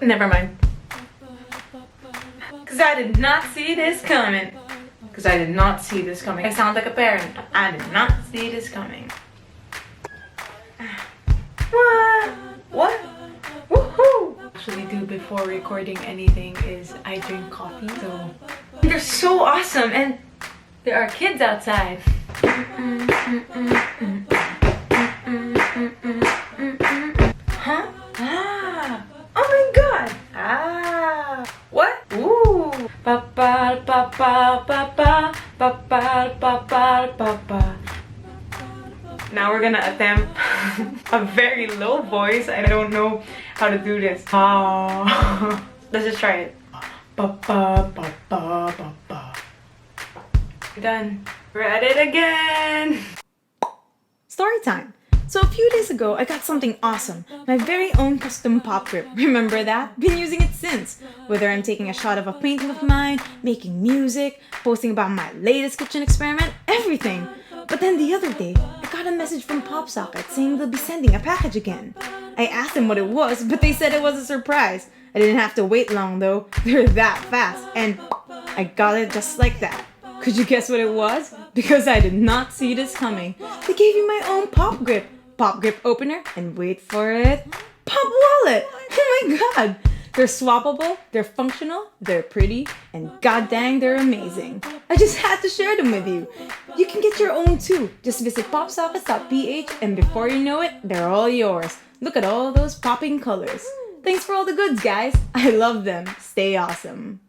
Never mind. Cause I did not see this coming. Cause I did not see this coming. I sound like a parent. I did not see this coming. What? Woohoo! Actually do before recording anything is I drink coffee. So they're so awesome, and there are kids outside. Huh? Ah! Oh my god! Ah! What? Ooh! Pa pa pa pa pa pa pa pa pa pa pa pa. Now we're gonna attempt a very low voice. I don't know how to do this. Let's just try it. Pa pa pa pa pa pa. Done. We're at it again. Story time. So a few days ago, I got something awesome. My very own custom pop grip. Remember that? Been using it since. Whether I'm taking a shot of a painting of mine, making music, posting about my latest kitchen experiment, everything. But then the other day, I got a message from Popsockets saying they'll be sending a package again. I asked them what it was, but they said it was a surprise. I didn't have to wait long though. They're that fast. And I got it just like that. Could you guess what it was? Because I did not see this coming. They gave me my own pop grip opener, and wait for it, pop wallet. Oh my god. They're swappable, they're functional, they're pretty, and god dang, they're amazing. I just had to share them with you. You can get your own too. Just visit popsockets.ph, and before you know it, they're all yours. Look at all those popping colors. Thanks for all the goods, guys. I love them. Stay awesome.